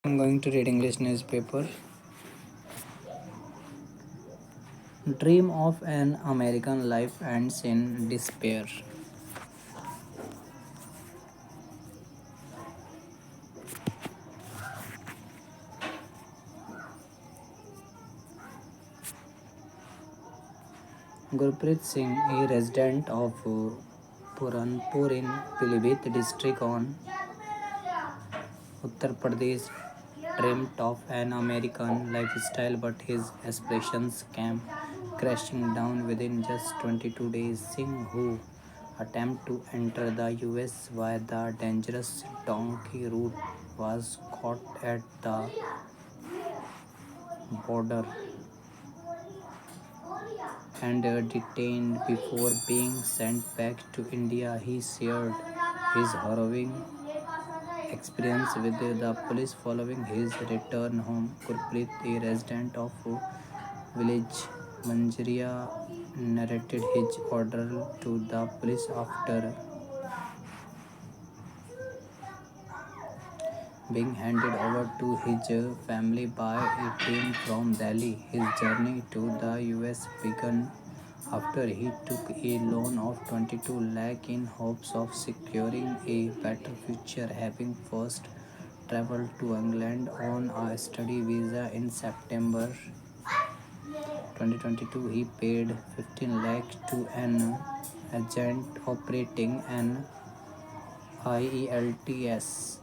I'm going to read English newspaper. Dream of an American life ends in despair. Gurpreet Singh, a resident of Puranpur in Pilibhit district on Uttar Pradesh, dreamt of an American lifestyle, but his aspirations came crashing down within just 22 days. Singh, who attempted to enter the US via the dangerous donkey route, was caught at the border and detained before being sent back to India. He shared his harrowing experience with the police following his return home. Gurpreet, a resident of village Manjaria, narrated his ordeal to the police after being handed over to his family by a team from Delhi. His journey to the US began after he took a loan of 22 lakh in hopes of securing a better future, having first traveled to England on a study visa in September 2022. He paid 15 lakh to an agent operating an IELTS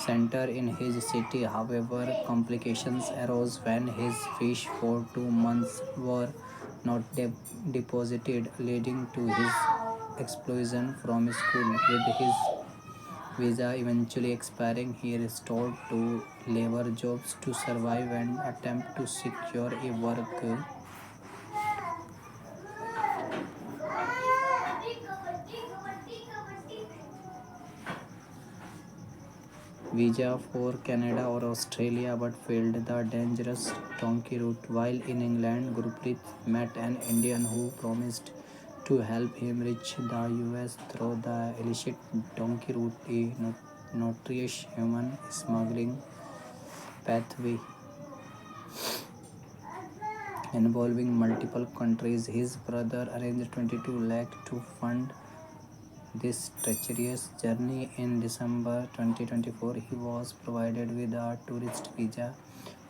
center in his city. However, complications arose when his fees for 2 months were not deposited, leading to his expulsion from school. With his visa eventually expiring, he restored to labor jobs to survive and attempt to secure a work visa for Canada or Australia, but failed the dangerous donkey route. While in England, Gurpreet met an Indian who promised to help him reach the US through the illicit donkey route, a notorious human smuggling pathway involving multiple countries. His brother arranged 22 lakh to fund this treacherous journey. In December 2024, he was provided with a tourist visa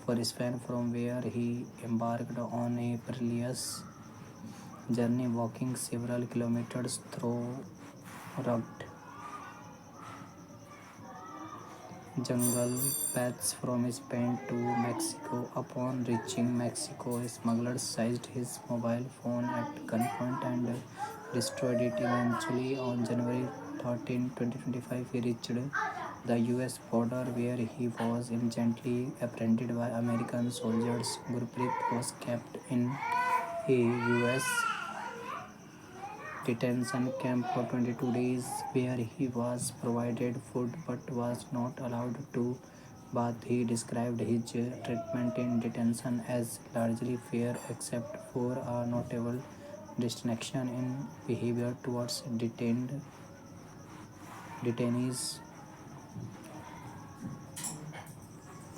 for Spain, from where he embarked on a perilous journey, walking several kilometers through rugged jungle paths from Spain to Mexico. Upon reaching Mexico, smugglers seized his mobile phone at gunpoint and destroyed it. Eventually, on January 13, 2025, he reached the US border, where he was immediately apprehended by American soldiers. Gurpreet was kept in a US detention camp for 22 days, where he was provided food but was not allowed to bath. He described his treatment in detention as largely fair, except for a notable distinction in behavior towards detainees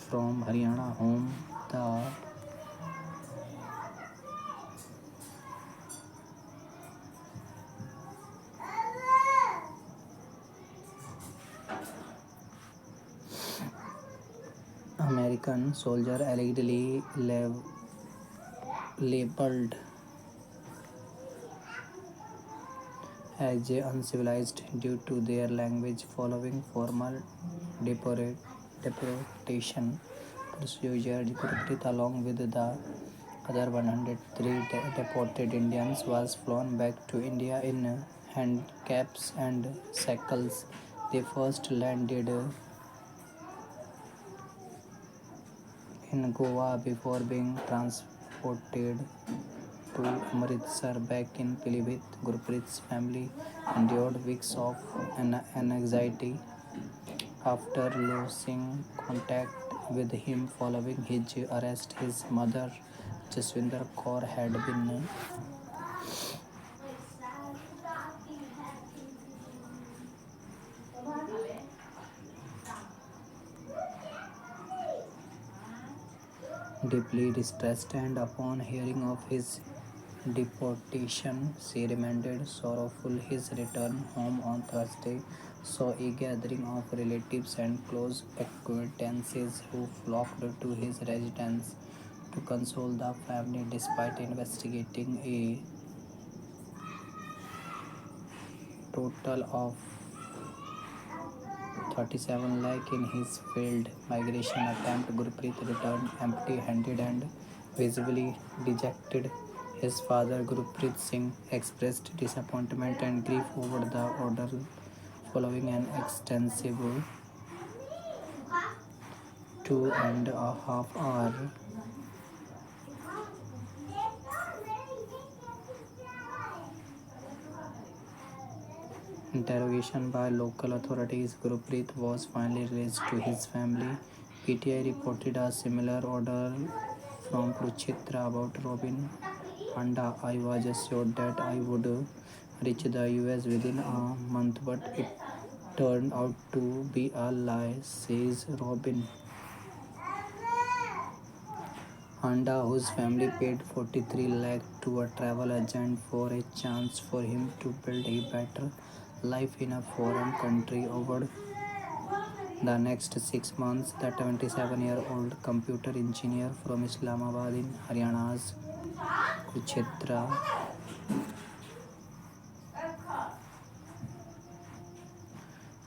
from Haryana, whom the American soldier allegedly labeled as uncivilized due to their language. Following formal deportation procedure, Gurpreet, along with the other 103 deported Indians, was flown back to India in handcuffs and shackles. They first landed in Goa before being transported to Amritsar. Back in Pilibhit, Gurpreet's family endured weeks of anxiety after losing contact with him following his arrest. His mother, Jaswinder Kaur, had been Deeply distressed, and upon hearing of his deportation, she remained sorrowful. His return home on Thursday saw a gathering of relatives and close acquaintances who flocked to his residence to console the family despite investigating a total of 37 lakh in his failed migration attempt. Gurpreet returned empty-handed and visibly dejected. His father, Gurpreet Singh, expressed disappointment and grief over the order following an extensive 2.5 hour interrogation by local authorities. Gurpreet was finally released to his family. PTI reported a similar order from Kurukshetra about Robin Handa. I was assured that I would reach the US within a month, but it turned out to be a lie, says Robin Handa, whose family paid 43 lakh to a travel agent for a chance for him to build a better life in a foreign country. Over the next 6 months, the 27-year-old computer engineer from Islamabad in Haryana's Kurukshetra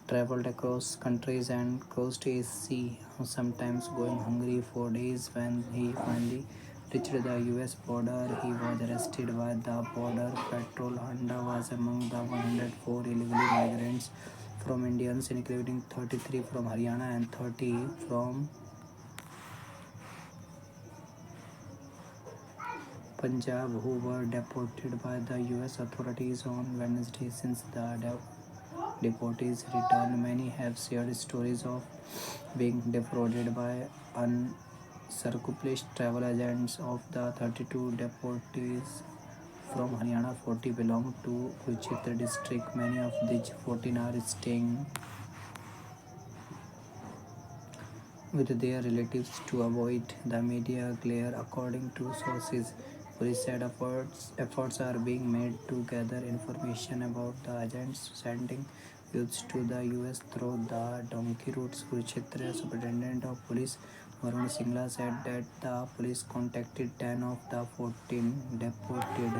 traveled across countries and crossed a sea, sometimes going hungry for days. When he finally reached the US border, he was arrested by the Border Patrol. Handa was among the 104 illegal migrants from Indians, including 33 from Haryana and 30 from Punjab, who were deported by the US authorities on Wednesday. Since the deportees' return, many have shared stories of being defrauded by unscrupulous travel agents. Of the 32 deportees from Haryana, 40 belong to Kurukshetra district. Many of these 14 are staying with their relatives to avoid the media glare, according to sources. Police said efforts are being made to gather information about the agents sending youths to the US through the donkey routes. Kurukshetra Superintendent of Police Varun Singla said that the police contacted 10 of the 14 deported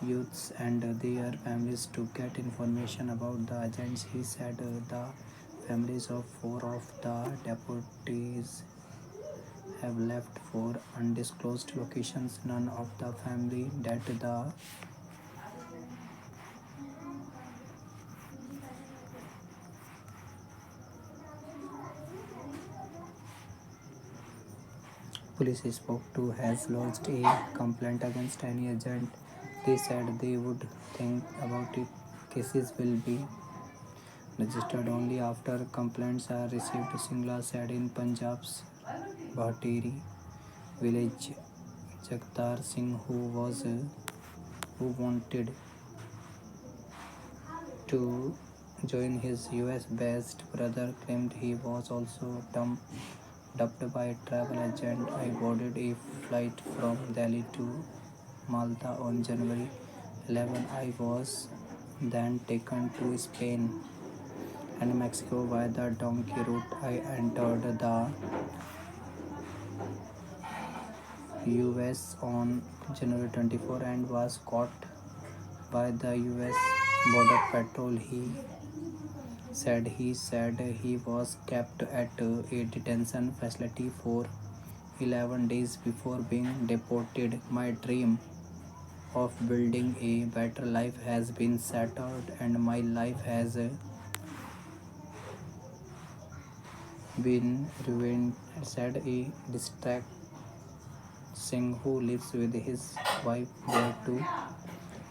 youths and their families to get information about the agents. He said the families of 4 of the deportees have left for undisclosed locations. None of the family that the police spoke to has lodged a complaint against any agent. They said they would think about it. Cases will be registered only after complaints are received, Singla said. In Punjab's Bhateri village, Jagtar Singh, who wanted to join his US-based brother, claimed he was also dumped by a travel agent. I boarded a flight from Delhi to Malta on January 11. I was then taken to Spain and Mexico by the donkey route. I entered the US on January 24 and was caught by the US Border Patrol. He said he was kept at a detention facility for 11 days before being deported. My dream of building a better life has been shattered, and my life has been ruined, said a distract Singh, who lives with his wife, their 2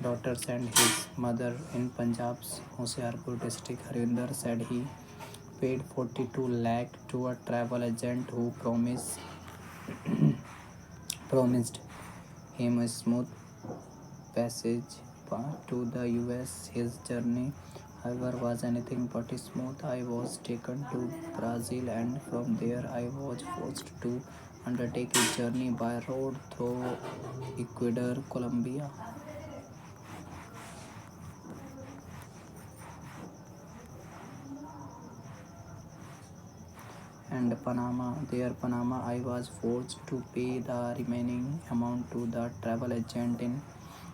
daughters, and his mother in Punjab's Hoshiarpur district. Harinder said he paid 42 lakh to a travel agent who promised him a smooth passage to the US. His journey however, was anything but smooth. I was taken to Brazil, and from there I was forced to undertake a journey by road through Ecuador, Colombia, and Panama. There, Panama, I was forced to pay the remaining amount to the travel agent in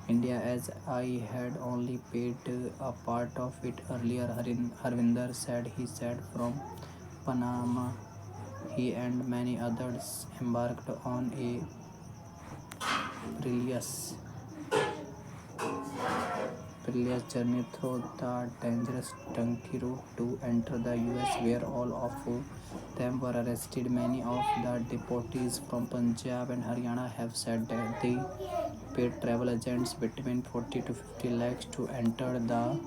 India as I had only paid a part of it earlier. Harvinder said he said from Panama he and many others embarked on a perilous, perilous journey through the dangerous Turkey route to enter the US, where all of them were arrested. Many of the deportees from Punjab and Haryana have said that they paid travel agents between 40 to 50 lakhs to enter the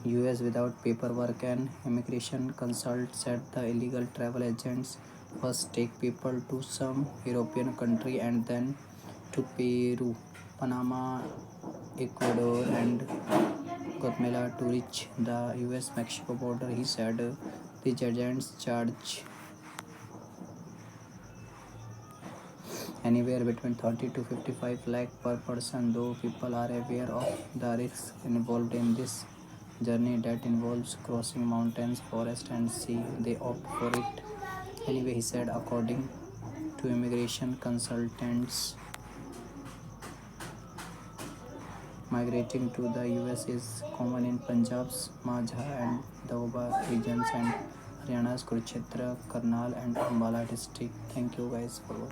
US without paperwork. An immigration consultant said the illegal travel agents first take people to some European country and then to Peru, Panama, Ecuador, and Guatemala to reach the US Mexico border. He said the agents charge anywhere between 30 to 55 lakh per person. Though people are aware of the risks involved in this journey that involves crossing mountains, forest, and sea, they opt for it anyway. He said, according to immigration consultants, migrating to the US is common in Punjab's Majha and Doaba regions and Haryana's Kurukshetra, Karnal, and Ambala district. Thank you guys for watching.